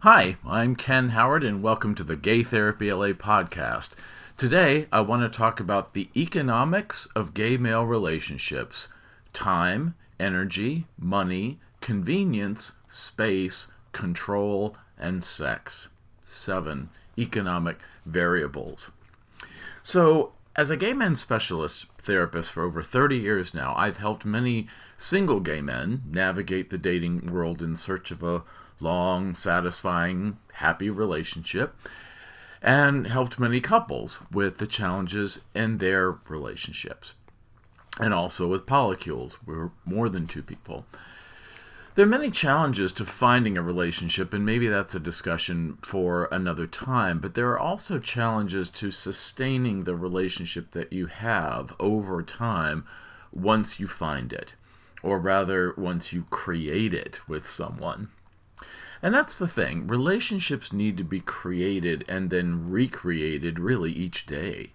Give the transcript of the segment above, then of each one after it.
Hi, I'm Ken Howard, and welcome to the Gay Therapy LA podcast. Today, I want to talk about the economics of gay male relationships: time, energy, money, convenience, space, control, and sex. 7 economic variables. So, as a gay men specialist therapist for over 30 years now, I've helped many single gay men navigate the dating world in search of a long, satisfying, happy relationship, and helped many couples with the challenges in their relationships, and also with polycules. We're more than two people. There are many challenges to finding a relationship, and maybe that's a discussion for another time, but there are also challenges to sustaining the relationship that you have over time once you find it, or rather, once you create it with someone. And that's the thing. Relationships need to be created and then recreated really each day.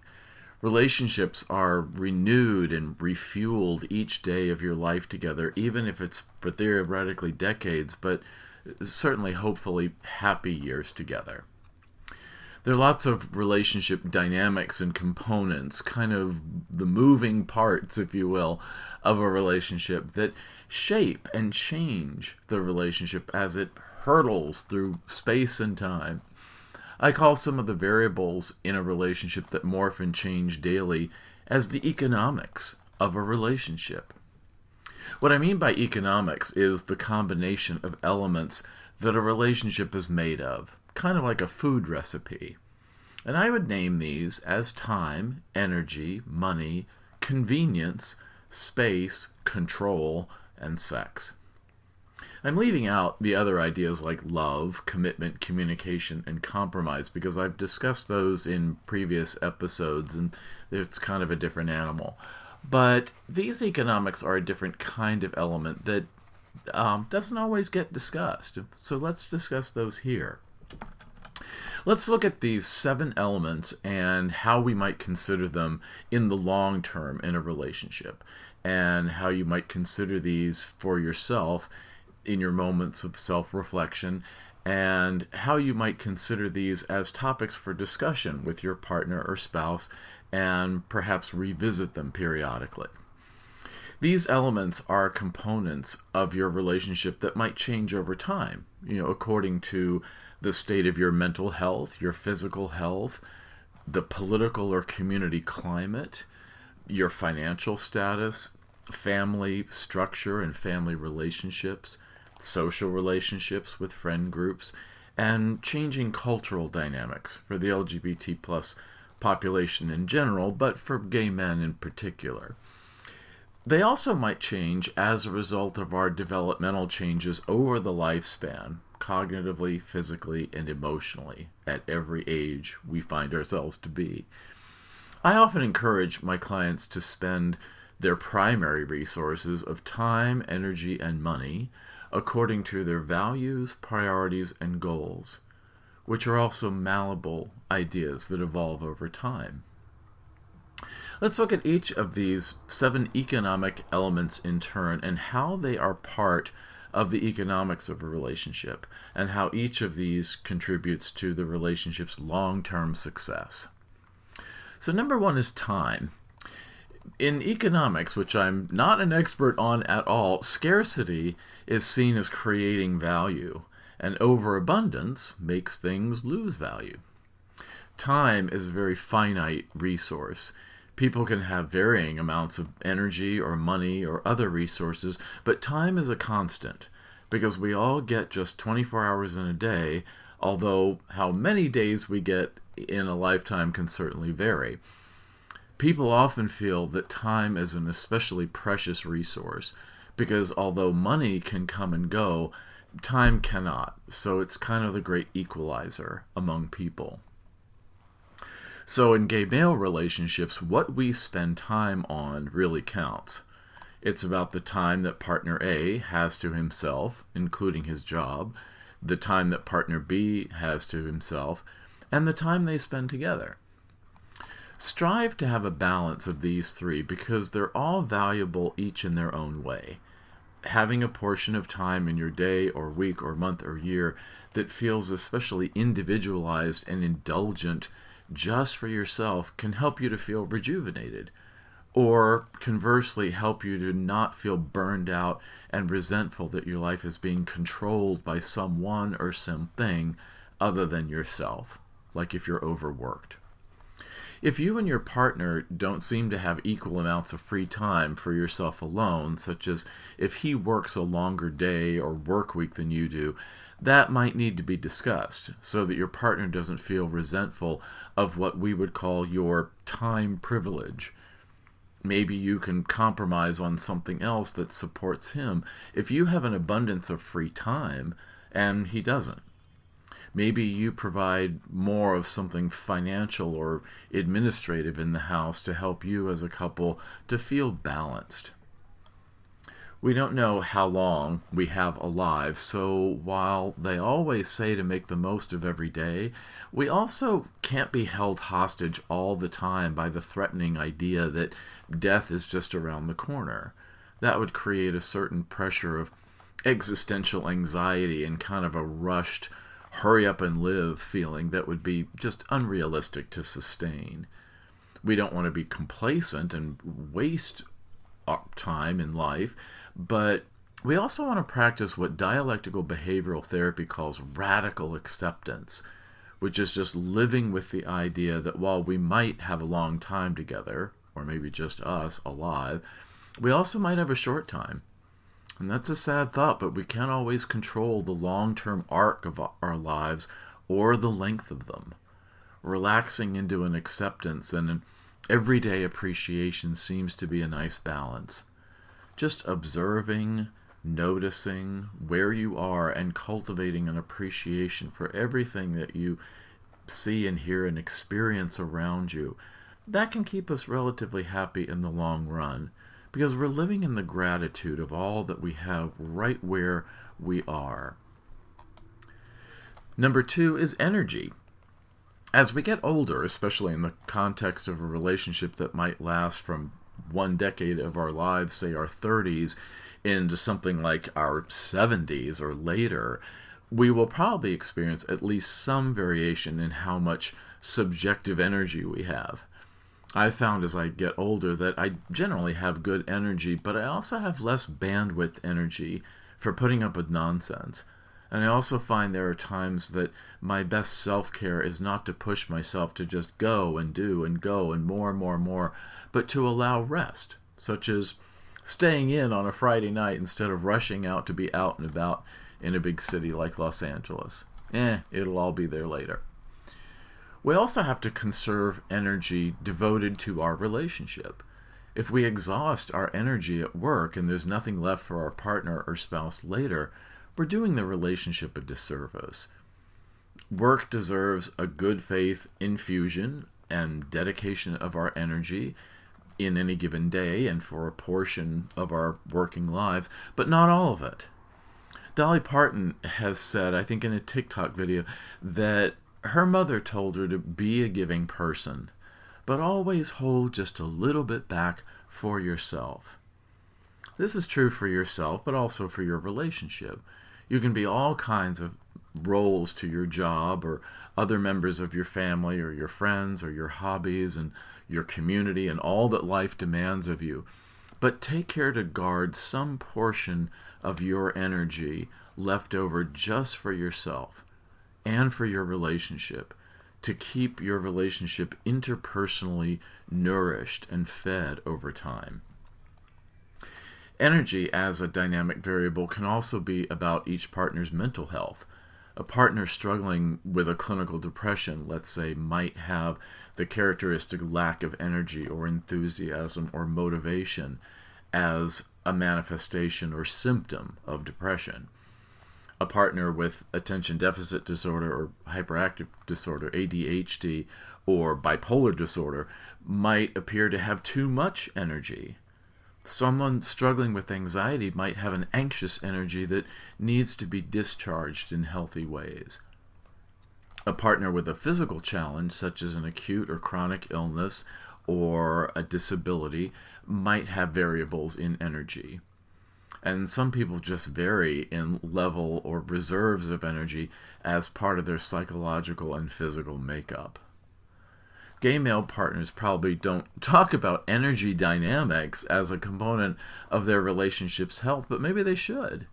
Relationships are renewed and refueled each day of your life together, even if it's for theoretically decades, but certainly, hopefully, happy years together. There are lots of relationship dynamics and components, kind of the moving parts, if you will, of a relationship that shape and change the relationship as it hurdles through space and time. I call some of the variables in a relationship that morph and change daily as the economics of a relationship. What I mean by economics is the combination of elements that a relationship is made of, kind of like a food recipe. And I would name these as time, energy, money, convenience, space, control, and sex. I'm leaving out the other ideas like love, commitment, communication, and compromise because I've discussed those in previous episodes and it's kind of a different animal. But these economics are a different kind of element that doesn't always get discussed. So let's discuss those here. Let's look at these 7 elements and how we might consider them in the long term in a relationship, and how you might consider these for yourself in your moments of self-reflection, and how you might consider these as topics for discussion with your partner or spouse, and perhaps revisit them periodically. These elements are components of your relationship that might change over time, according to the state of your mental health, your physical health, the political or community climate, your financial status, family structure and family relationships, social relationships with friend groups, and changing cultural dynamics for the LGBT plus population in general, but for gay men in particular. They also might change as a result of our developmental changes over the lifespan, cognitively, physically, and emotionally, at every age we find ourselves to be. I often encourage my clients to spend their primary resources of time, energy, and money according to their values, priorities, and goals, which are also malleable ideas that evolve over time. Let's look at each of these 7 economic elements in turn and how they are part of the economics of a relationship, and how each of these contributes to the relationship's long-term success. So number 1 is time. In economics, which I'm not an expert on at all, scarcity is seen as creating value, and overabundance makes things lose value. Time is a very finite resource. People can have varying amounts of energy or money or other resources, but time is a constant because we all get just 24 hours in a day, although how many days we get in a lifetime can certainly vary. People often feel that time is an especially precious resource because although money can come and go, time cannot. So it's kind of the great equalizer among people. So in gay male relationships, what we spend time on really counts. It's about the time that partner A has to himself, including his job, the time that partner B has to himself, and the time they spend together. Strive to have a balance of these 3 because they're all valuable each in their own way. having a portion of time in your day or week or month or year that feels especially individualized and indulgent just for yourself can help you to feel rejuvenated, or conversely help you to not feel burned out and resentful that your life is being controlled by someone or something other than yourself, like if you're overworked. If you and your partner don't seem to have equal amounts of free time for yourself alone, such as if he works a longer day or work week than you do, that might need to be discussed so that your partner doesn't feel resentful of what we would call your time privilege. Maybe you can compromise on something else that supports him if you have an abundance of free time and he doesn't. Maybe you provide more of something financial or administrative in the house to help you as a couple to feel balanced. We don't know how long we have alive, so while they always say to make the most of every day, we also can't be held hostage all the time by the threatening idea that death is just around the corner. That would create a certain pressure of existential anxiety and kind of a rushed, hurry up and live feeling that would be just unrealistic to sustain. We don't want to be complacent and waste time in life, but we also want to practice what dialectical behavioral therapy calls radical acceptance, which is just living with the idea that while we might have a long time together, or maybe just us alive, we also might have a short time. And that's a sad thought, but we can't always control the long-term arc of our lives or the length of them. Relaxing into an acceptance and an everyday appreciation seems to be a nice balance. Just observing, noticing where you are, and cultivating an appreciation for everything that you see and hear and experience around you, that can keep us relatively happy in the long run, because we're living in the gratitude of all that we have right where we are. Number 2 is energy. As we get older, especially in the context of a relationship that might last from one decade of our lives, say our 30s, into something like our 70s or later, we will probably experience at least some variation in how much subjective energy we have. I've found as I get older that I generally have good energy, but I also have less bandwidth energy for putting up with nonsense. And I also find there are times that my best self-care is not to push myself to just go and do and go and more, but to allow rest, such as staying in on a Friday night instead of rushing out to be out and about in a big city like Los Angeles. It'll all be there later. We also have to conserve energy devoted to our relationship. If we exhaust our energy at work and there's nothing left for our partner or spouse later, we're doing the relationship a disservice. Work deserves a good faith infusion and dedication of our energy in any given day and for a portion of our working lives, but not all of it. Dolly Parton has said, I think in a TikTok video, that her mother told her to be a giving person, but always hold just a little bit back for yourself. This is true for yourself, but also for your relationship. You can be all kinds of roles to your job or other members of your family or your friends or your hobbies and your community and all that life demands of you. But take care to guard some portion of your energy left over just for yourself and for your relationship, to keep your relationship interpersonally nourished and fed over time. Energy as a dynamic variable can also be about each partner's mental health. A partner struggling with a clinical depression, let's say, might have the characteristic lack of energy or enthusiasm or motivation as a manifestation or symptom of depression. A partner with attention deficit disorder or hyperactive disorder, ADHD, or bipolar disorder might appear to have too much energy. Someone struggling with anxiety might have an anxious energy that needs to be discharged in healthy ways. A partner with a physical challenge, such as an acute or chronic illness or a disability, might have variables in energy. And some people just vary in level or reserves of energy as part of their psychological and physical makeup. Gay male partners probably don't talk about energy dynamics as a component of their relationship's health, but maybe they should.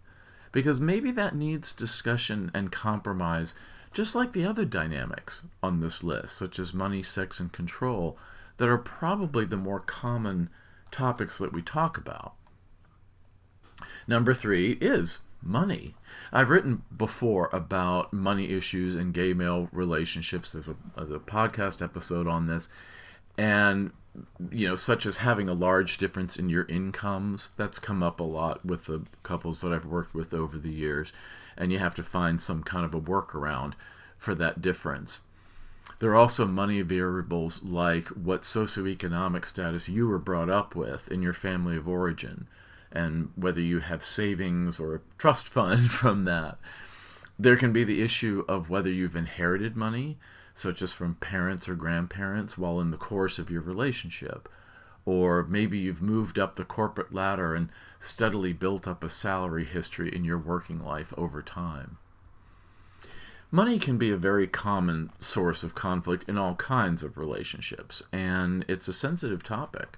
Because maybe that needs discussion and compromise, just like the other dynamics on this list, such as money, sex, and control, that are probably the more common topics that we talk about. Number 3 is money. I've written before about money issues in gay male relationships. There's a podcast episode on this. And, such as having a large difference in your incomes. That's come up a lot with the couples that I've worked with over the years. And you have to find some kind of a workaround for that difference. There are also money variables like what socioeconomic status you were brought up with in your family of origin, and whether you have savings or a trust fund from that. There can be the issue of whether you've inherited money, such as from parents or grandparents, while in the course of your relationship. Or maybe you've moved up the corporate ladder and steadily built up a salary history in your working life over time. Money can be a very common source of conflict in all kinds of relationships, and it's a sensitive topic.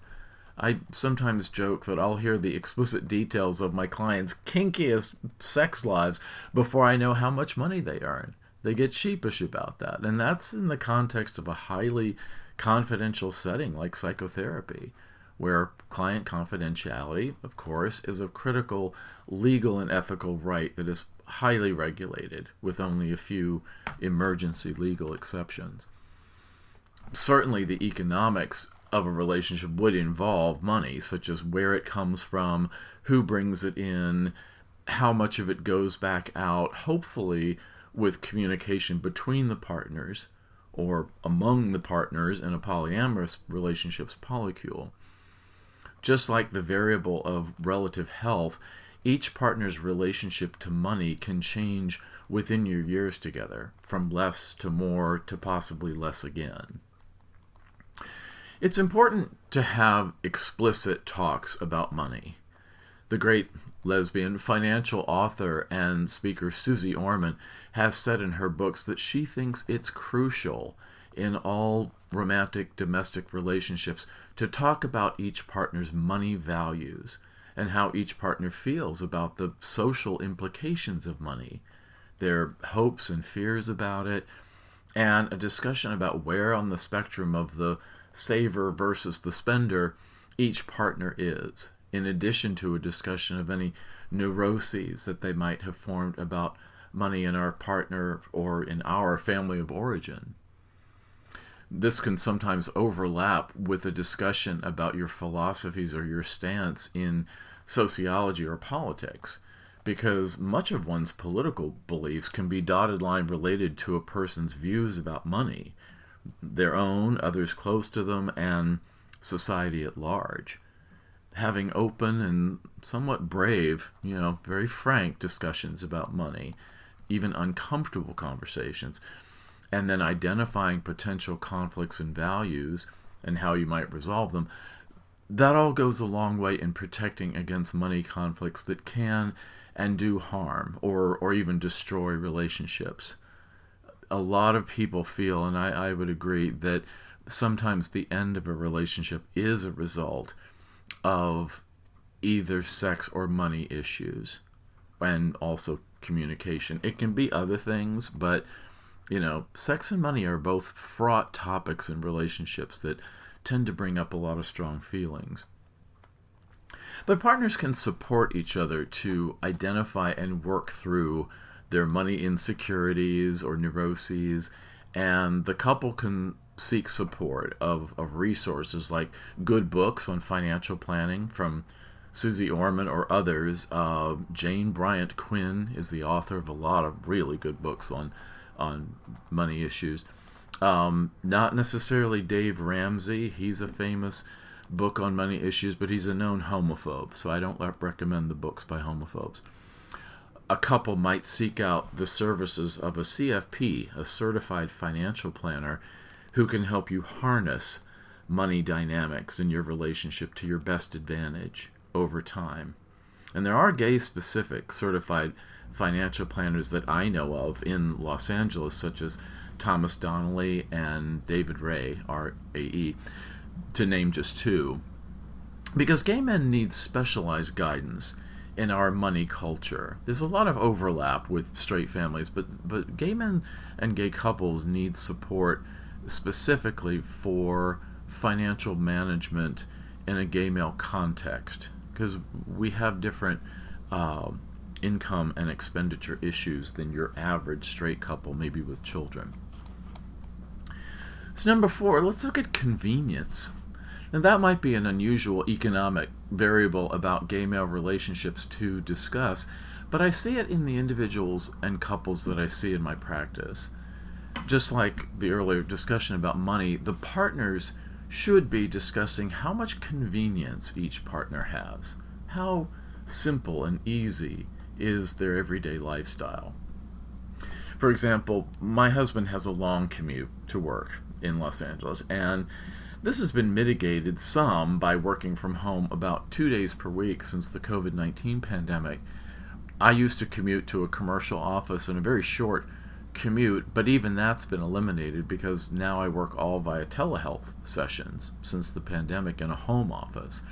I sometimes joke that I'll hear the explicit details of my clients' kinkiest sex lives before I know how much money they earn. They get sheepish about that, and that's in the context of a highly confidential setting like psychotherapy, where client confidentiality, of course, is a critical legal and ethical right that is highly regulated, with only a few emergency legal exceptions. Certainly the economics of a relationship would involve money, such as where it comes from, who brings it in, how much of it goes back out, hopefully with communication between the partners or among the partners in a polyamorous relationship's polycule. Just like the variable of relative health, each partner's relationship to money can change within your years together, from less to more to possibly less again. It's important to have explicit talks about money. The great lesbian financial author and speaker Susie Orman has said in her books that she thinks it's crucial in all romantic domestic relationships to talk about each partner's money values and how each partner feels about the social implications of money, their hopes and fears about it, and a discussion about where on the spectrum of the saver versus the spender each partner is, in addition to a discussion of any neuroses that they might have formed about money in our partner or in our family of origin. This can sometimes overlap with a discussion about your philosophies or your stance in sociology or politics, because much of one's political beliefs can be dotted line related to a person's views about money, their own, others close to them, and society at large. Having open and somewhat brave, very frank discussions about money, even uncomfortable conversations, and then identifying potential conflicts in values and how you might resolve them, that all goes a long way in protecting against money conflicts that can and do harm or even destroy relationships. A lot of people feel, and I would agree, that sometimes the end of a relationship is a result of either sex or money issues, and also communication. It can be other things, but sex and money are both fraught topics in relationships that tend to bring up a lot of strong feelings. But partners can support each other to identify and work through their money insecurities or neuroses, and the couple can seek support of resources like good books on financial planning from Susie Orman or others. Jane Bryant Quinn is the author of a lot of really good books on money issues. Not necessarily Dave Ramsey. He's a famous book on money issues, but he's a known homophobe, so I don't recommend the books by homophobes. A couple might seek out the services of a CFP, a certified financial planner, who can help you harness money dynamics in your relationship to your best advantage over time. And there are gay-specific certified financial planners that I know of in Los Angeles, such as Thomas Donnelly and David Ray, R-A-E, to name just two. Because gay men need specialized guidance in our money culture. There's a lot of overlap with straight families, but gay men and gay couples need support specifically for financial management in a gay male context, because we have different income and expenditure issues than your average straight couple, maybe with children. So number 4, let's look at convenience. Now that might be an unusual economic variable about gay male relationships to discuss, but I see it in the individuals and couples that I see in my practice. Just like the earlier discussion about money, the partners should be discussing how much convenience each partner has. How simple and easy is their everyday lifestyle? For example, my husband has a long commute to work in Los Angeles, and this has been mitigated some by working from home about 2 days per week since the COVID-19 pandemic. I used to commute to a commercial office in a very short commute, but even that's been eliminated because now I work all via telehealth sessions since the pandemic in a home office.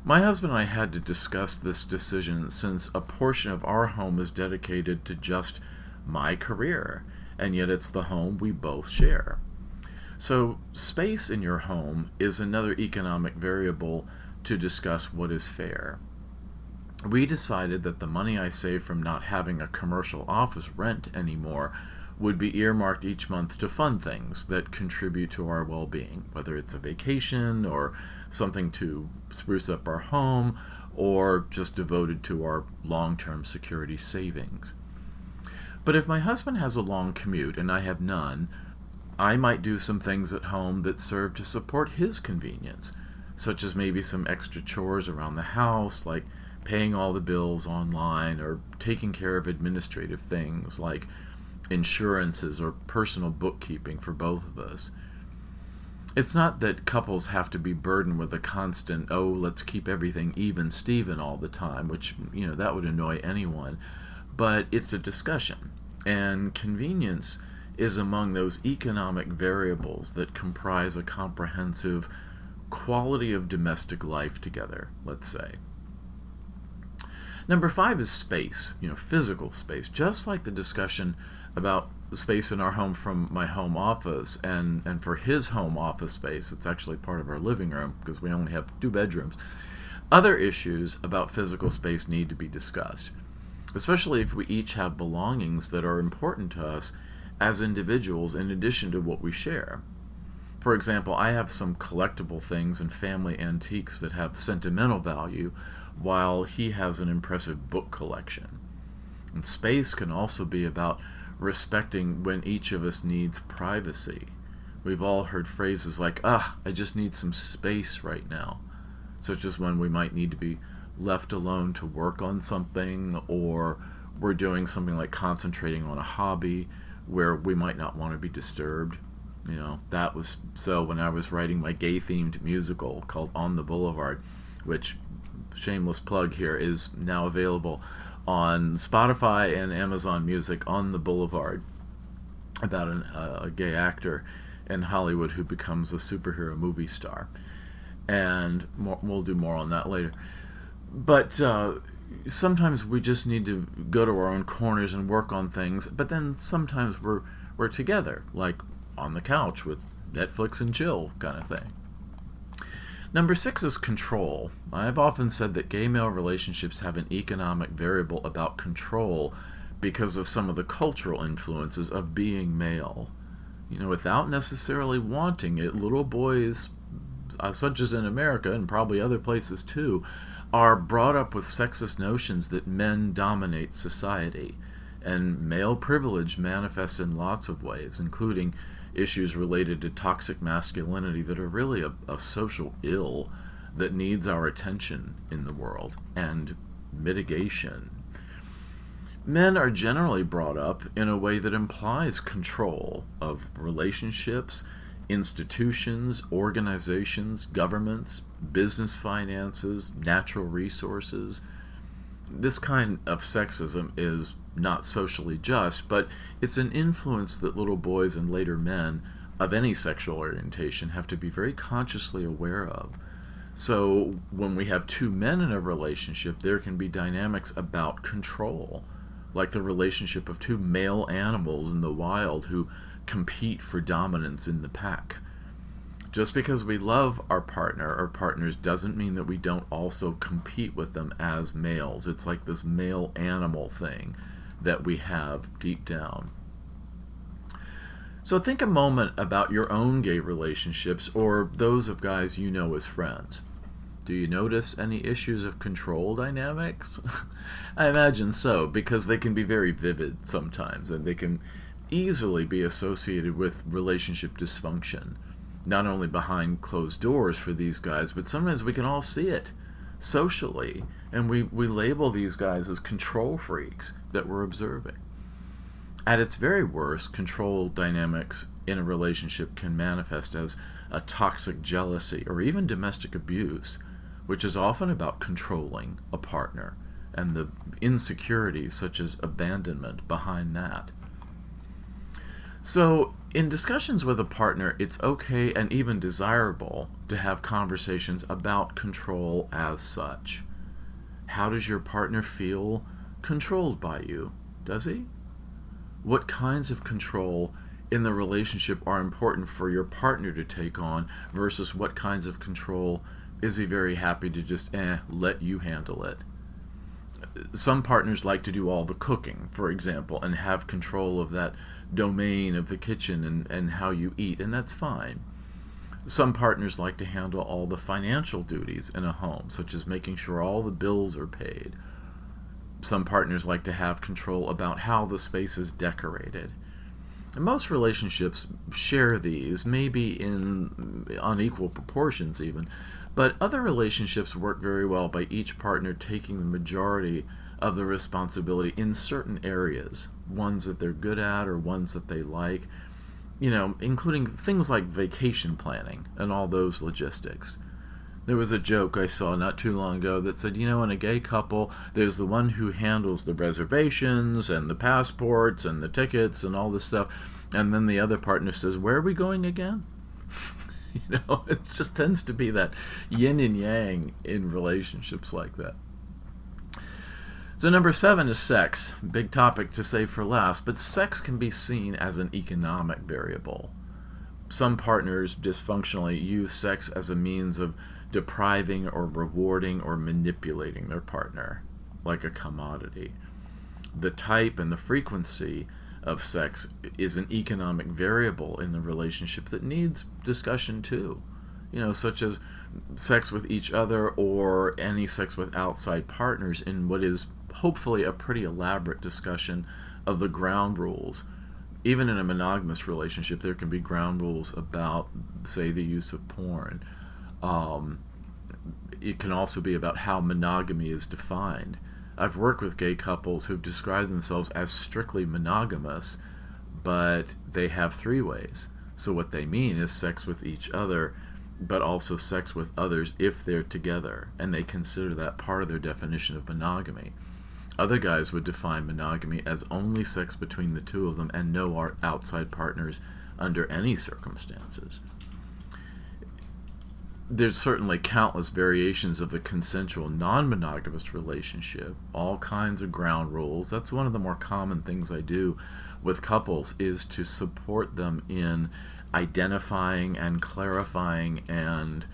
My husband and I had to discuss this decision since a portion of our home is dedicated to just my career, and yet it's the home we both share. So space in your home is another economic variable to discuss what is fair. We decided that the money I save from not having a commercial office rent anymore would be earmarked each month to fund things that contribute to our well-being, whether it's a vacation or something to spruce up our home or just devoted to our long-term security savings. But if my husband has a long commute and I have none, I might do some things at home that serve to support his convenience, such as maybe some extra chores around the house, like paying all the bills online or taking care of administrative things like insurances or personal bookkeeping for both of us. It's not that couples have to be burdened with a constant, oh, let's keep everything even Steven all the time, which, that would annoy anyone, but it's a discussion. And convenience is among those economic variables that comprise a comprehensive quality of domestic life together, let's say. Number 5 is space, physical space. Just like the discussion about the space in our home from my home office and for his home office space, it's actually part of our living room because we only have 2 bedrooms. Other issues about physical space need to be discussed, especially if we each have belongings that are important to us as individuals in addition to what we share. For example, I have some collectible things and family antiques that have sentimental value, while he has an impressive book collection. And space can also be about respecting when each of us needs privacy. We've all heard phrases like, I just need some space right now, such as when we might need to be left alone to work on something, or we're doing something like concentrating on a hobby where we might not want to be disturbed. That was so when I was writing my gay-themed musical called On the Boulevard, which, shameless plug here, is now available on Spotify and Amazon Music, On the Boulevard, about a gay actor in Hollywood who becomes a superhero movie star. And we'll do more on that later. But sometimes we just need to go to our own corners and work on things, but then sometimes we're together, like on the couch with Netflix and chill kind of thing. Number 6 is control. I've often said that gay male relationships have an economic variable about control because of some of the cultural influences of being male. Without necessarily wanting it, little boys, such as in America and probably other places too, are brought up with sexist notions that men dominate society, and male privilege manifests in lots of ways, including issues related to toxic masculinity that are really a social ill that needs our attention in the world, and mitigation. Men are generally brought up in a way that implies control of relationships, institutions, organizations, governments, business finances, natural resources, This kind of sexism is not socially just, but it's an influence that little boys and later men of any sexual orientation have to be very consciously aware of. So when we have two men in a relationship, there can be dynamics about control, like the relationship of two male animals in the wild who compete for dominance in the pack. Just because we love our partner or partners doesn't mean that we don't also compete with them as males. It's like this male animal thing that we have deep down. So think a moment about your own gay relationships or those of guys you know as friends. Do you notice any issues of control dynamics? I imagine so, because they can be very vivid sometimes, and they can easily be associated with relationship dysfunction. Not only behind closed doors for these guys, but sometimes we can all see it socially, and we label these guys as control freaks that we're observing. At its very worst, control dynamics in a relationship can manifest as a toxic jealousy or even domestic abuse, which is often about controlling a partner and the insecurities such as abandonment behind that. So, in discussions with a partner, it's okay and even desirable to have conversations about control as such. How does your partner feel controlled by you? Does he? What kinds of control in the relationship are important for your partner to take on versus what kinds of control is he very happy to just let you handle it? Some partners like to do all the cooking, for example, and have control of that domain of the kitchen and how you eat, and that's fine. Some partners like to handle all the financial duties in a home, such as making sure all the bills are paid. Some partners like to have control about how the space is decorated. And most relationships share these, maybe in unequal proportions even, but other relationships work very well by each partner taking the majority of the responsibility in certain areas, ones that they're good at or ones that they like, including things like vacation planning and all those logistics. There was a joke I saw not too long ago that said, in a gay couple, there's the one who handles the reservations and the passports and the tickets and all this stuff, and then the other partner says, "Where are we going again?" It just tends to be that yin and yang in relationships like that. So number 7 is sex. Big topic to save for last, but sex can be seen as an economic variable. Some partners dysfunctionally use sex as a means of depriving or rewarding or manipulating their partner, like a commodity. The type and the frequency of sex is an economic variable in the relationship that needs discussion too, such as sex with each other or any sex with outside partners in what is hopefully a pretty elaborate discussion of the ground rules. Even in a monogamous relationship, there can be ground rules about, say, the use of porn. It can also be about how monogamy is defined. I've worked with gay couples who've described themselves as strictly monogamous, but they have three-ways. So what they mean is sex with each other, but also sex with others if they're together, and they consider that part of their definition of monogamy. Other guys would define monogamy as only sex between the two of them and no outside partners under any circumstances. There's certainly countless variations of the consensual non-monogamous relationship, all kinds of ground rules. That's one of the more common things I do with couples, is to support them in identifying and clarifying and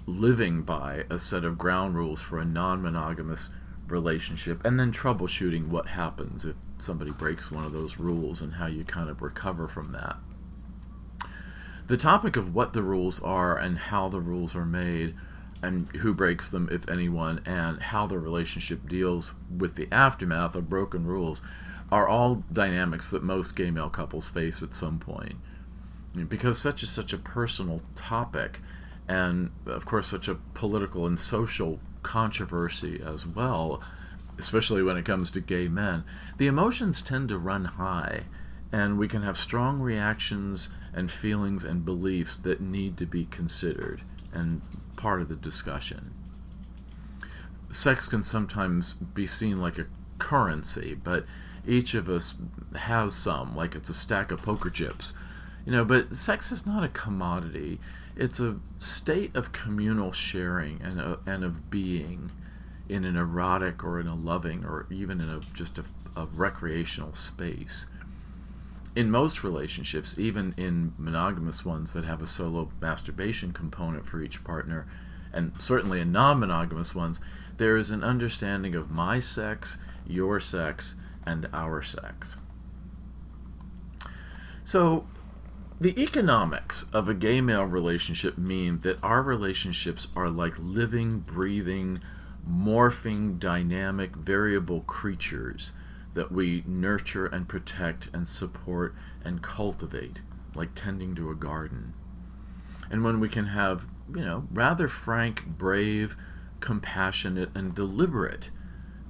living by a set of ground rules for a non-monogamous relationship, and then troubleshooting what happens if somebody breaks one of those rules and how you kind of recover from that. The topic of what the rules are and how the rules are made and who breaks them, if anyone, and how the relationship deals with the aftermath of broken rules are all dynamics that most gay male couples face at some point. Because such is such a personal topic, and of course such a political and social controversy as well, especially when it comes to gay men, the emotions tend to run high, and we can have strong reactions and feelings and beliefs that need to be considered and part of the discussion. sex can sometimes be seen like a currency, but each of us has some, like it's a stack of poker chips. But sex is not a commodity. It's a state of communal sharing and of being in an erotic or in a loving or even in a recreational space. In most relationships, even in monogamous ones that have a solo masturbation component for each partner, and certainly in non-monogamous ones, there is an understanding of my sex, your sex, and our sex. So, the economics of a gay-male relationship mean that our relationships are like living, breathing, morphing, dynamic, variable creatures that we nurture and protect and support and cultivate, like tending to a garden. And when we can have, rather frank, brave, compassionate, and deliberate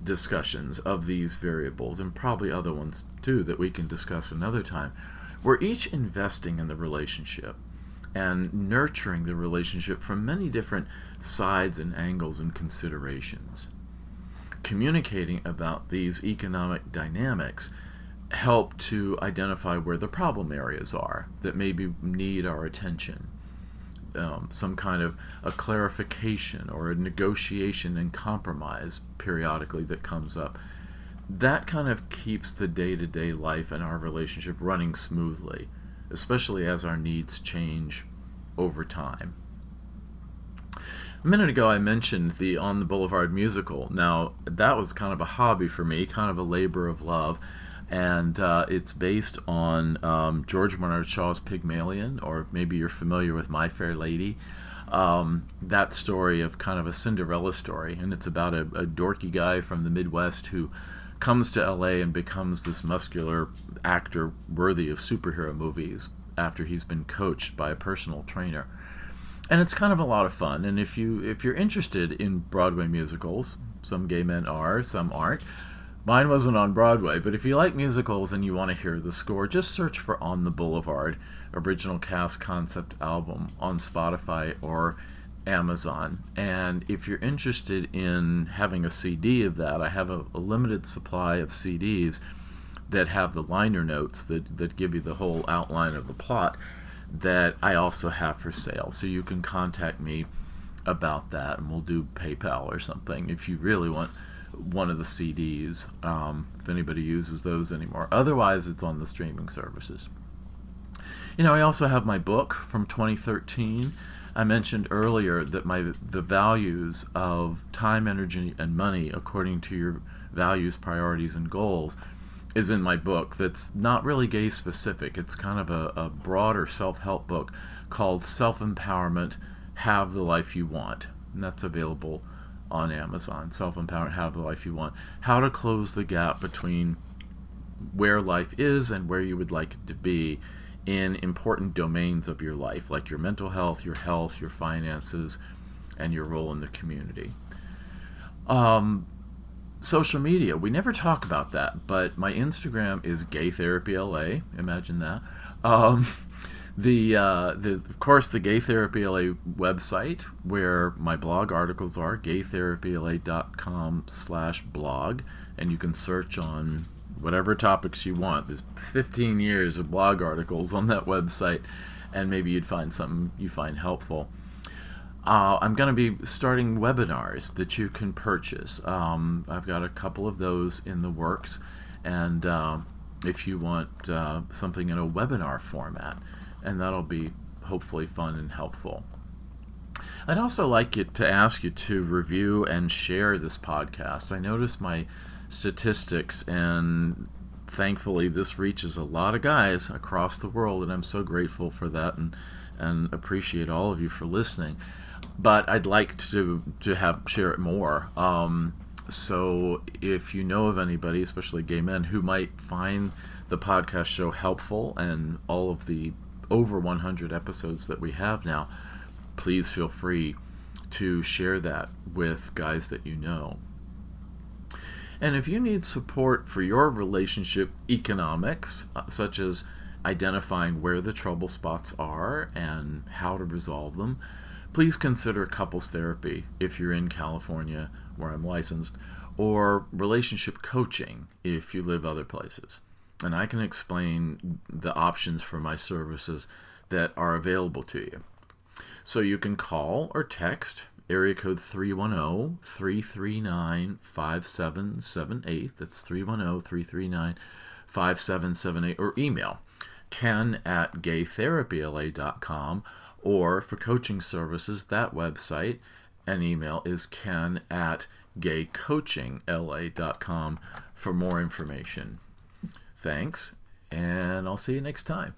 discussions of these variables, and probably other ones too that we can discuss another time, we're each investing in the relationship and nurturing the relationship from many different sides and angles and considerations. Communicating about these economic dynamics help to identify where the problem areas are that maybe need our attention. Some kind of a clarification or a negotiation and compromise periodically that comes up. That kind of keeps the day-to-day life and our relationship running smoothly, especially as our needs change over time. A minute ago I mentioned the On the Boulevard musical. Now, that was kind of a hobby for me, kind of a labor of love, and it's based on George Bernard Shaw's Pygmalion, or maybe you're familiar with My Fair Lady. That story of kind of a Cinderella story, and it's about a dorky guy from the Midwest who comes to LA and becomes this muscular actor worthy of superhero movies after he's been coached by a personal trainer. And it's kind of a lot of fun. And if you're interested in Broadway musicals, some gay men are, some aren't. Mine wasn't on Broadway, but if you like musicals and you want to hear the score, just search for On the Boulevard, original cast concept album on Spotify or Amazon. And if you're interested in having a CD of that, I have a limited supply of CDs that have the liner notes that give you the whole outline of the plot that I also have for sale. So you can contact me about that, and we'll do PayPal or something if you really want one of the CDs, if anybody uses those anymore. Otherwise, it's on the streaming services. I also have my book from 2013. I mentioned earlier that the values of time, energy, and money according to your values, priorities, and goals is in my book that's not really gay specific. It's kind of a broader self-help book called Self-Empowerment, Have the Life You Want. And that's available on Amazon. Self-Empowerment, Have the Life You Want. How to close the gap between where life is and where you would like it to be in important domains of your life, like your mental health, your finances, and your role in the community. Social media, we never talk about that, but my Instagram is Gay Therapy LA. Imagine that. Of course, the Gay Therapy LA website, where my blog articles are, gaytherapyla.com/blog, and you can search on whatever topics you want. There's 15 years of blog articles on that website, and maybe you'd find something you find helpful. I'm going to be starting webinars that you can purchase. I've got a couple of those in the works, and if you want something in a webinar format, and that'll be hopefully fun and helpful. I'd also like to ask you to review and share this podcast. I noticed my statistics, and thankfully this reaches a lot of guys across the world, and I'm so grateful for that and appreciate all of you for listening. But I'd like to share it more. So if you know of anybody, especially gay men, who might find the podcast show helpful and all of the over 100 episodes that we have now, please feel free to share that with guys that you know. And if you need support for your relationship economics, such as identifying where the trouble spots are and how to resolve them, Please consider couples therapy if you're in California, where I'm licensed, or relationship coaching if you live other places. And I can explain the options for my services that are available to you. So you can call or text area code 310-339-5778. That's 310-339-5778. Or email ken@gaytherapyla.com. Or for coaching services, that website and email is ken@gaycoachingla.com for more information. Thanks, and I'll see you next time.